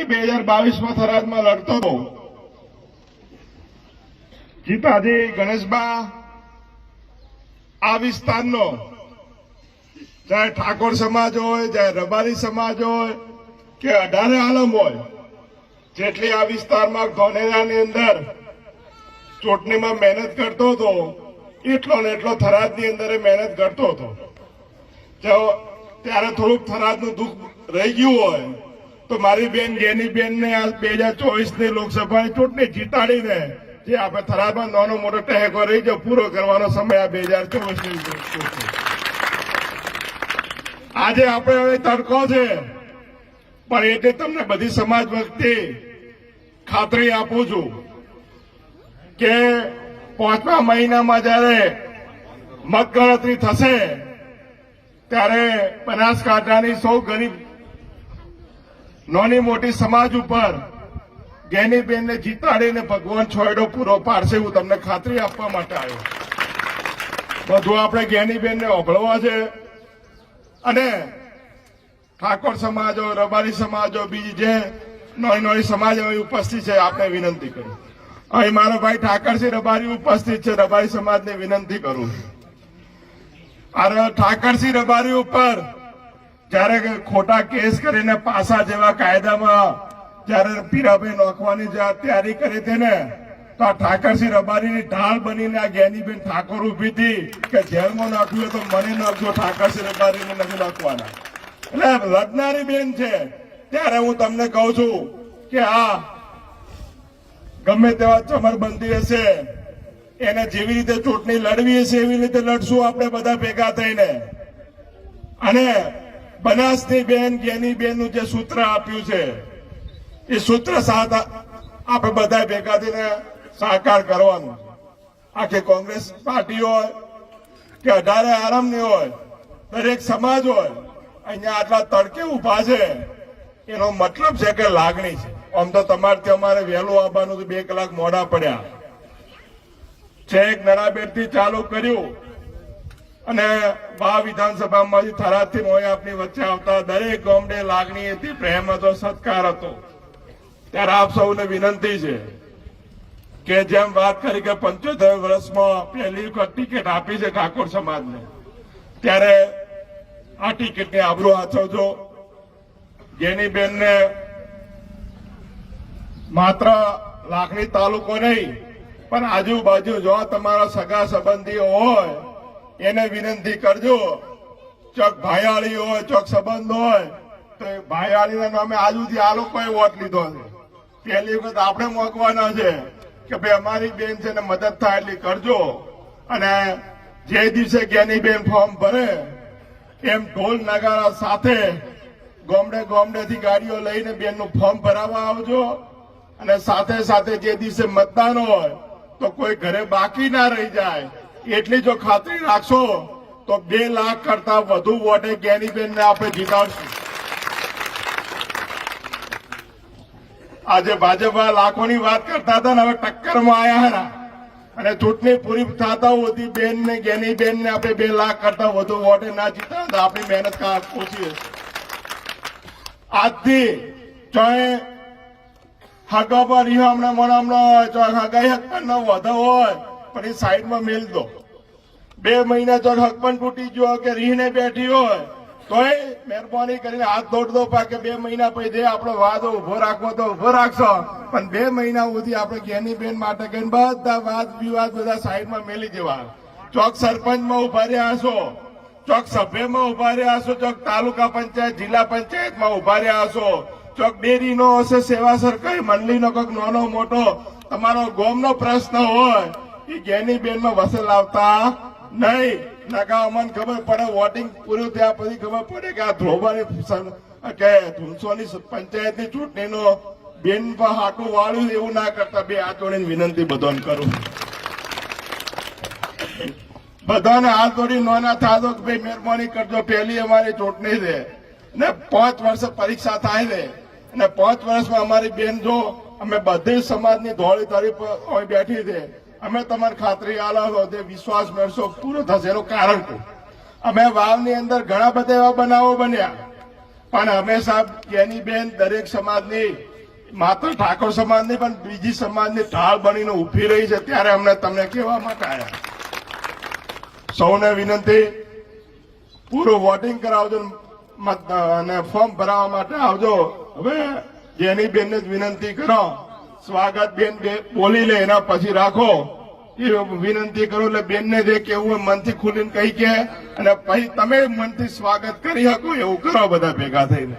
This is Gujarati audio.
થી 2022 થરાદમાં લડતો હતો. ગીતાજી ગણેશબા આ વિસ્તારનો ચાહે ઠાકોર સમાજ હોય, ચાહે રબારી સમાજ હોય કે 18 આલમ હોય, જેટલી આ વિસ્તારમાં ગોનેરાની અંદર ચૂંટણીમાં મહેનત કરતો હતો એટલો ને એટલો થરાદની અંદર મહેનત કરતો હતો. ત્યારે થોડુંક થરાદનું દુઃખ રહી ગયું હોય તો મારી બેન ગેનીબેનને આ 2024ની લોકસભાની ચૂંટણી જીતાડીને જે આપણે થરાદમાં નાનો મોટો ટેકો રહી ગયો પૂરો કરવાનો સમય આ 2024ની ચૂંટણી. આજે આપણે હવે તડકો છે, પણ એટલે તમને બધી સમાજ વખતે ખાતરી આપું છું કે 5મા મહિનામાં જયારે મતગણતરી થશે ત્યારે બનાસકાંઠાની સૌ ગરીબ નાની મોટી સમાજ ઉપર ગેનીબેનને જીતાડીને ભગવાન છોયડો પૂરો પાડશે એવું તમને ખાતરી આપવા માટે આવ્યો. બધું આપણે ગેનીબેનને ઓગળવા છે અને ઠાકોર સમાજ હોય, રબારી સમાજ હોય, બીજી જે નાની નાની સમાજ હોય ઉપસ્થિત છે આપણે વિનંતી કરું. અહીં મારો ભાઈ ઠાકરસિંહ રબારી ઉપસ્થિત છે, રબારી સમાજને વિનંતી કરું. ઠાકરસિંહ રબારી ઉપર જયારે ખોટા કેસ કરીને પાસા જેવા કાયદામાં જયારે પીરાભાઈ નોખવાની તૈયારી કરી હતી ને તો આ ઠાકરસિંહ રબારીની ઢાળ બનીને આ ગેનીબેન ઠાકોર ઉભી હતી કે જેલમાં નાખ્યું તો મને નાખજો, ઠાકરસિંહ રબારીને નથી નાખવાના. એટલે લડનારી બેન છે. ત્યારે હું તમને કહું છું કે આ ગમે તેવા ચમરબંધી હશે એને જેવી રીતે ચૂંટણી લડવી હશે એવી રીતે લડશું આપણે બધા ભેગા થઈને. અને બનાસની બેન ગેનીબેનનું જે સૂત્ર આપ્યું છે એ સૂત્ર સાથ આપણે બધા ભેગા થઈને સાકાર કરવાનું. આખી કોંગ્રેસ પાર્ટી હોય કે 18 આરામની હોય, દરેક સમાજ હોય, અહીંયા આટલા તડકે ઉભા છે એનો મતલબ છે કે લાગણી છે. આમ તો તમારથી અમારે વહેલું આવવાનું 2 કલાક મોડા પડ્યા. છેક નડાબેરથી ચાલુ કર્યું અને વિધાનસભામાંથી થરાદથી મોય આપની વચ્ચે આવતા દરેક ગામડે લાગણી હતી, પ્રેમ હતો, સત્કાર હતો. ત્યારે આપ સૌને વિનંતી છે કે જેમ વાત કરી કે 75 વર્ષમાં પહેલી વખત ટિકિટ આપી છે ઠાકોર સમાજને, ત્યારે આ ટિકિટની આબરૂ સાચવજો. ગેનીબેનને માત્ર લાખણી તાલુકો નહીં પણ આજુબાજુ જો તમારા સગા સંબંધીઓ હોય એને વિનંતી કરજો. ચોક ભાયાળી હોય, ચોક સંબંધ હોય તો ભાયાળીના નામે આજુથી આ લોકોએ વોટ લીધો છે. પહેલી વખત આપણે મોકવાના છે કે ભાઈ અમારી બેન છે ને મદદ થાય એટલી કરજો. અને જે દિવસે ગેનીબેન ફોર્મ ભરે એમ ઢોલ નગારા સાથે ગામડે ગામડેથી ગાડીઓ લઈને બેનનું ફોર્મ ભરાવવા આવજો. અને સાથે સાથે જે દિવસે મતદાન હોય તો કોઈ ઘરે બાકી ના રહી જાય એટલી જો ખાતરી રાખશો તો 2 લાખ કરતા વધુ વોટે ગેનીબેનને આપણે જીતાડશું. આજે ભાજપ લાખોની વાત કરતા હતા ને હવે ટક્કરમાં આવ્યા હતા અને ચૂંટણી પૂરી થતા હોતી બેનને ગેનીબેનને આપણે 2 લાખ કરતા વધુ વોટે ના જીતા તો આપણી મહેનત ઓછી હશે. આજથી ચાહે હગા પર હમણાં મનામનો હોય, ચાહે હગાઈ હક પર ન વધો હોય પણ એ સાઈડમાં મેલ દો. 2 મહિના જો હક પણ તૂટી ગયો કે રીહને બેઠી હોય તોય મહેરબાની કરીને હાથ દોડ દો કે 2 મહિના પછી જે આપણો વાદ ઉભો રાખવો તો ઉભો રાખશો, પણ 2 મહિના સુધી આપણે ગેનીબેન માટે કહીને બધા વાદ વિવાદ બધા સાઈડમાં મેલી દેવા. ચોક સરપંચમાં ઉભા રહ્યા છો, ચોક સભ્યમાં ઉભા રહ્યા છો, ચોક તાલુકા પંચાયત જિલ્લા પંચાયતમાં ઉભા રહ્યા છો, ચોક ડેરીનો હશે, સેવા સરકારી મંડળીનો કોઈક નાનો મોટો તમારો ગામનો પ્રશ્ન હોય એ ગેનીબેનમાં વસેલ આવતા નહીં. નકા અમને ખબર પડે વોટિંગ પૂરું થયા પછી ખબર પડે કે આ ધ્રોબાની કે ધુનસોની પંચાયતની ચૂંટણીનો બેન પર હાટું વાળ્યું એવું ના કરતા. 2 હાથ જોડીને વિનંતી બધાને કરું, બધાને હાથ જોડી નોના થાતો કે ભાઈ મહેરબાની કરજો. પહેલી અમારી ચૂંટણી છે ને 5 વર્ષે પરીક્ષા થાય છે અને 5 વર્ષમાં અમારી બેન જો અમે બધી સમાજની ધોળી ધરી પર બેઠી છે. અમે તમારી ખાતરી આલો તે વિશ્વાસ મેળશો પૂરો થશે. એનું કારણ કહું, અમે વાવની અંદર ઘણા બધા એવા બનાવો બન્યા પણ હંમેશા ગેનીબેન દરેક સમાજની માત્ર ઠાકોર સમાજની પણ બીજી સમાજની ઢાળ બનીને ઉભી રહી છે, ત્યારે અમને તમને કહેવા માટે આવ્યા. સૌને વિનંતી, પૂરું વોટિંગ કરાવજો અને ફોર્મ ભરાવા માટે આવજો. હવે જેની બેનને જ વિનંતી કરો, સ્વાગત બેન બોલી લે એના પછી રાખો એ વિનંતી કરો, એટલે બેનને જે કેવું હોય મનથી ખુલીને કહી કે, અને પછી તમે મનથી સ્વાગત કરી શકો એવું કરો બધા ભેગા થઈને.